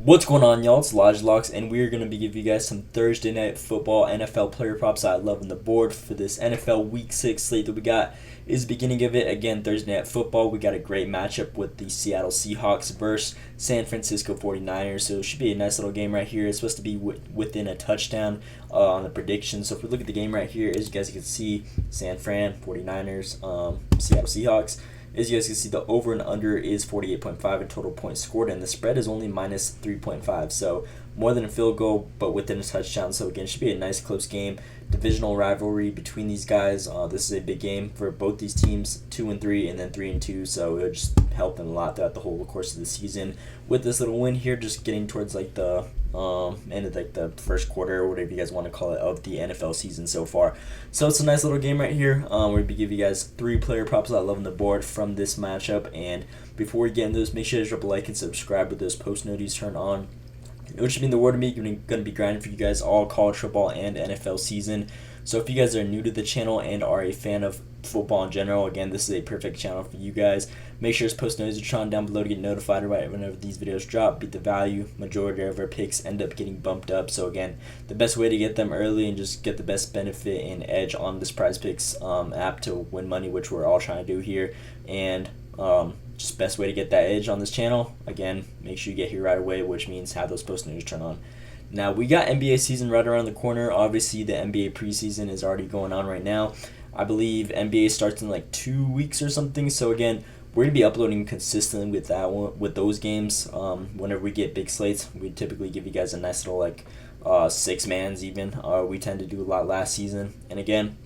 What's going on, y'all? It's Locks, and we're going to be giving you guys some Thursday Night Football NFL player props I love on the board for this NFL Week 6 slate that we got. Is the beginning of it. Again, Thursday Night Football, we got a great matchup with the Seattle Seahawks versus San Francisco 49ers, so it should be a nice little game right here. It's supposed to be within a touchdown on the prediction. So if we look at the game right here, as you guys can see, San Fran, 49ers, Seattle Seahawks. As you guys can see, the over and under is 48.5 in total points scored, and the spread is only minus 3.5. So more than a field goal, but within a touchdown. So again, it should be a nice close game. Divisional rivalry between these guys. This is a big game for both these teams, 2-3 and then 3-2. So it'll just help them a lot throughout the whole course of the season. With this little win here, just getting towards like the end of like the first quarter or whatever you guys want to call it of the NFL season so far. So it's a nice little game right here. We're going to give you guys 3 player props I love on the board from this matchup. And before we get into those, make sure to drop a like and subscribe with those post notifications turned on. It would mean the world to me. Going to be grinding for you guys all college football and NFL season. So if you guys are new to the channel and are a fan of football in general, again, this is a perfect channel for you guys. Make sure to post notifications down below to get notified right whenever these videos drop. Beat the value. Majority of our picks end up getting bumped up. So again, the best way to get them early and just get the best benefit and edge on this Prize Picks app to win money, which we're all trying to do here. And just best way to get that edge on this channel. Again, make sure you get here right away, which means have those post notifications turned on. Now, we got NBA season right around the corner. Obviously, the NBA preseason is already going on right now. I believe NBA starts in like 2 weeks or something. So again, we're going to be uploading consistently with that one, with those games. Whenever we get big slates, we typically give you guys a nice little like 6-mans even. We tend to do a lot last season. And again,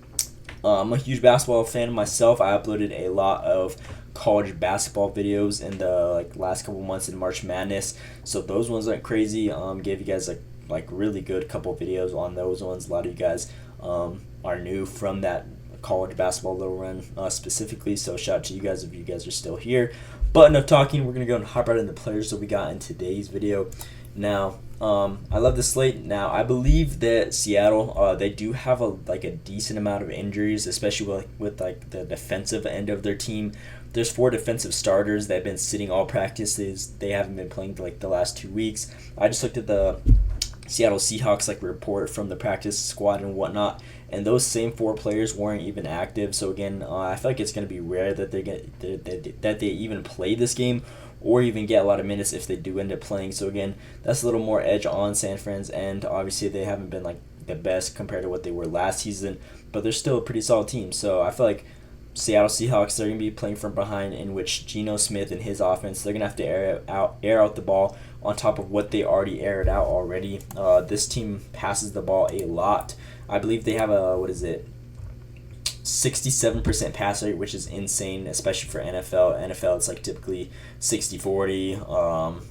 I'm a huge basketball fan myself. I uploaded a lot of college basketball videos in the last couple months in March Madness, so those ones went crazy. Gave you guys like really good couple videos on those ones. A lot of you guys are new from that college basketball little run specifically, so shout out to you guys if you guys are still here. But enough talking, we're gonna go and hop right into the players that we got in today's video. Now, I love the slate. Now, I believe that Seattle, they do have a decent amount of injuries, especially with the defensive end of their team. There's 4 defensive starters that have been sitting all practices. They haven't been playing the last 2 weeks. I just looked at the Seattle Seahawks report from the practice squad and whatnot, and those same 4 players weren't even active. So again, I feel like it's going to be rare that they even play this game or even get a lot of minutes if they do end up playing. So again, that's a little more edge on San Fran's end. Obviously, they haven't been the best compared to what they were last season, but they're still a pretty solid team. So I feel like Seattle Seahawks, they're going to be playing from behind, in which Geno Smith and his offense, they're going to have to air out the ball on top of what they already aired out already. This team passes the ball a lot. I believe they have a 67% pass rate, which is insane, especially for NFL. NFL, it's typically 60-40,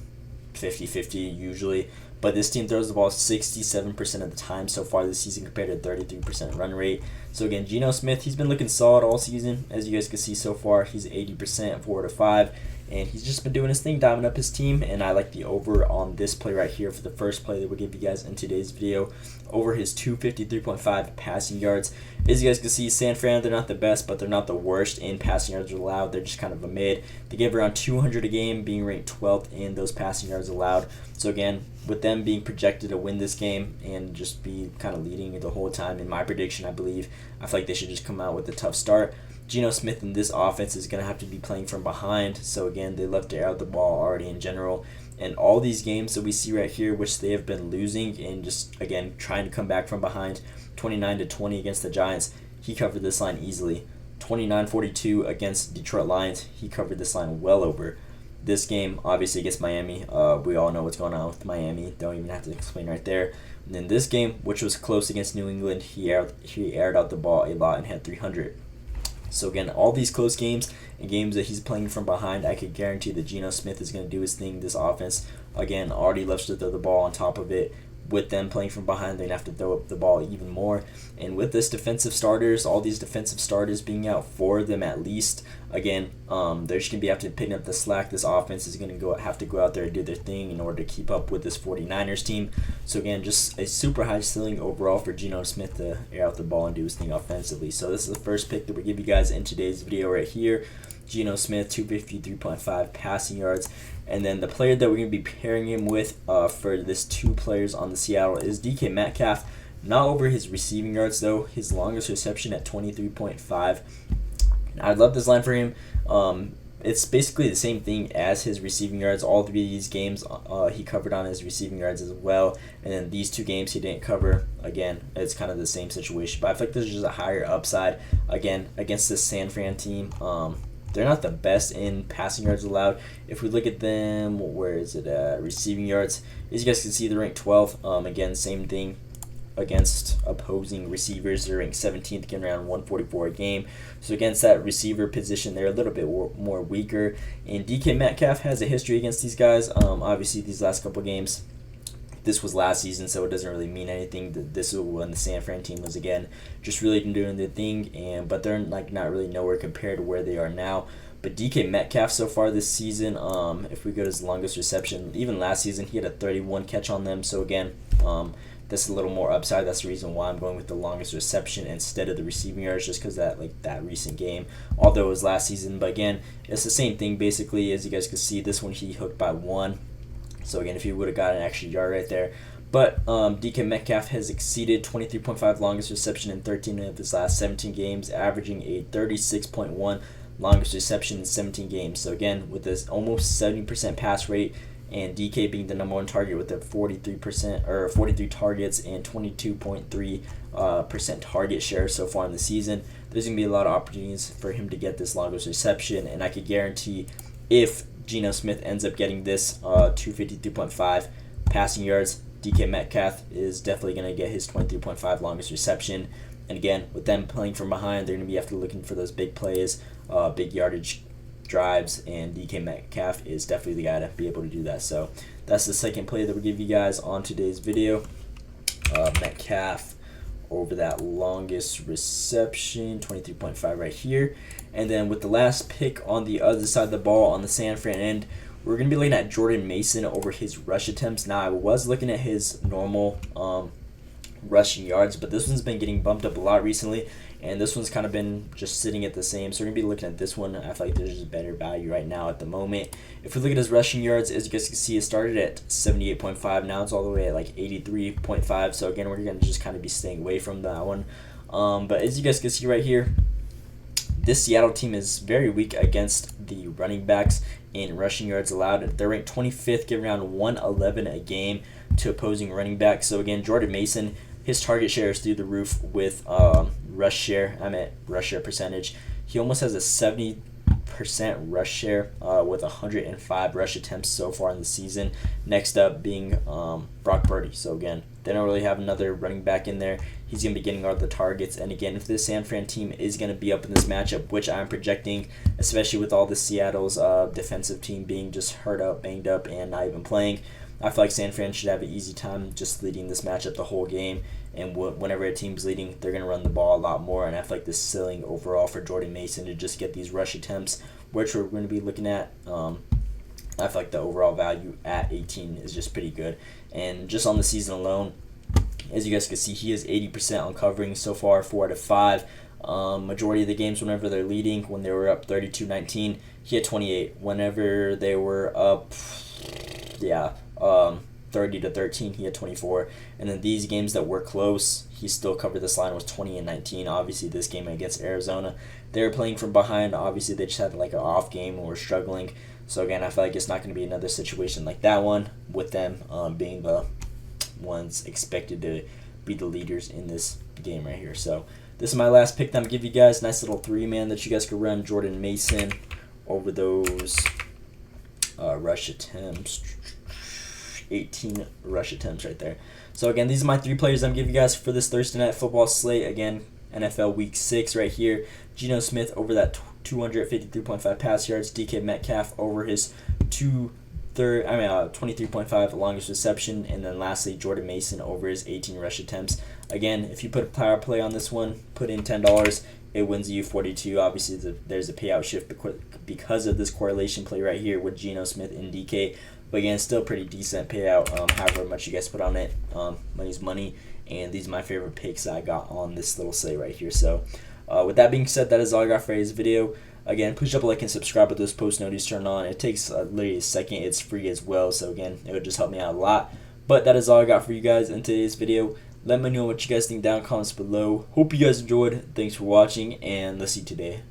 50-50 usually. But this team throws the ball 67% of the time so far this season compared to 33% run rate. So again, Geno Smith, he's been looking solid all season. As you guys can see so far, he's 80%, 4-5. And he's just been doing his thing, diving up his team. And I like the over on this play right here for the first play that we'll give you guys in today's video. Over his 253.5 passing yards. As you guys can see, San Fran, they're not the best, but they're not the worst in passing yards allowed. They're just kind of a mid. They give around 200 a game, being ranked 12th in those passing yards allowed. So again, with them being projected to win this game and just be kind of leading the whole time, in my prediction, I believe, I feel like they should just come out with a tough start. Geno Smith in this offense is going to have to be playing from behind. So again, they love to air out the ball already in general. And all these games that we see right here, which they have been losing and just, again, trying to come back from behind, 29-20 against the Giants, he covered this line easily. 29-42 against Detroit Lions, he covered this line well over. This game, obviously, against Miami, we all know what's going on with Miami. Don't even have to explain right there. And then this game, which was close against New England, he aired out the ball a lot and had 300. So again, all these close games and games that he's playing from behind, I could guarantee that Geno Smith is going to do his thing. This offense, again, already loves to throw the ball on top of it. With them playing from behind, they're going to have to throw up the ball even more. And with this defensive starters, all these defensive starters being out for them at least, again, they're just going to have to pick up the slack. This offense is going to have to go out there and do their thing in order to keep up with this 49ers team. So again, just a super high ceiling overall for Geno Smith to air out the ball and do his thing offensively. So this is the first pick that we give you guys in today's video right here. Geno Smith, 253.5 passing yards. And then the player that we're going to be pairing him with for this 2 players on the Seattle is DK Metcalf. Not over his receiving yards, though. His longest reception at 23.5. I love this line for him. It's basically the same thing as his receiving yards. All 3 of these games he covered on his receiving yards as well. And then these 2 games he didn't cover. Again, it's kind of the same situation. But I feel like there's just a higher upside, again, against this San Fran team. They're not the best in passing yards allowed. If we look at them, where is it at? Receiving yards. As you guys can see, they're ranked 12th. Again, same thing against opposing receivers. They're ranked 17th, getting around 144 a game. So against that receiver position, they're a little bit more weaker. And DK Metcalf has a history against these guys. Obviously, these last couple games, this was last season, so it doesn't really mean anything. This is when the San Fran team was, again, just really doing their thing, but they're like not really nowhere compared to where they are now. But DK Metcalf so far this season, if we go to his longest reception, even last season he had a 31 catch on them. So again, that's a little more upside. That's the reason why I'm going with the longest reception instead of the receiving yards, just because that recent game, although it was last season. But again, it's the same thing basically. As you guys can see, this one he hooked by 1. So again, if he would have got an extra yard right there. But DK Metcalf has exceeded 23.5 longest reception in 13 of his last 17 games, averaging a 36.1 longest reception in 17 games. So again, with this almost 70% pass rate, and DK being the number 1 target with a 43% or 43 targets and 22.3% target share so far in the season, there's gonna be a lot of opportunities for him to get this longest reception. And I could guarantee if Geno Smith ends up getting this 253.5 passing yards, DK Metcalf is definitely going to get his 23.5 longest reception. And again, with them playing from behind, they're going to be after looking for those big plays, big yardage drives, and DK Metcalf is definitely the guy to be able to do that. So that's the second play that we'll give you guys on today's video. Metcalf over that longest reception, 23.5 right here. And then with the last pick on the other side of the ball on the San Fran end, we're going to be looking at Jordan Mason over his rush attempts. Now, I was looking at his normal rushing yards, but this one's been getting bumped up a lot recently, and this one's kind of been just sitting at the same. So we're going to be looking at this one. I feel like there's just better value right now at the moment. If we look at his rushing yards, as you guys can see, it started at 78.5. Now it's all the way at like 83.5. So again, we're going to just kind of be staying away from that one. But as you guys can see right here, this Seattle team is very weak against the running backs in rushing yards allowed. They're ranked 25th, giving around 111 a game to opposing running backs. So again, Jordan Mason, his target share is through the roof with rush share percentage. He almost has a 70% rush share with 105 rush attempts so far in the season. Next up being Brock Purdy. So again, they don't really have another running back in there. He's going to be getting all the targets. And again, if this San Fran team is going to be up in this matchup, which I'm projecting, especially with all the Seattle's defensive team being just hurt up, banged up, and not even playing, I feel like San Fran should have an easy time just leading this matchup the whole game. And whenever a team's leading, they're going to run the ball a lot more. And I feel like this ceiling overall for Jordan Mason to just get these rush attempts, which we're going to be looking at, I feel like the overall value at 18 is just pretty good. And just on the season alone, as you guys can see, he is 80% on covering so far, 4 out of 5. Majority of the games, whenever they're leading, when they were up 32-19, he had 28. Whenever they were up, 30-13, he had 24. And then these games that were close, he still covered this line, was 20-19. Obviously, this game against Arizona, they were playing from behind. Obviously, they just had like an off game and were struggling. So again, I feel like it's not going to be another situation like that one with them being the ones expected to be the leaders in this game right here. So this is my last pick that I'm going to give you guys. Nice little 3-man that you guys could run. Jordan Mason over those rush attempts. 18 rush attempts right there. So again, these are my 3 players I'm giving you guys for this Thursday night football slate. Again, NFL Week 6 right here. Geno Smith over that 253.5 pass yards. DK Metcalf over his 23.5 longest reception. And then lastly, Jordan Mason over his 18 rush attempts. Again, if you put a power play on this one, put in $10, it wins you 42. Obviously, there's a payout shift because of this correlation play right here with Geno Smith and DK. But again, still pretty decent payout, however much you guys put on it. Money's money, and these are my favorite picks I got on this little slate right here. So with that being said, that is all I got for today's video. Again, please drop a like and subscribe with those post notifications turned on. It takes literally a second. It's free as well. So again, it would just help me out a lot. But that is all I got for you guys in today's video. Let me know what you guys think down in the comments below. Hope you guys enjoyed. Thanks for watching, and let's see you today.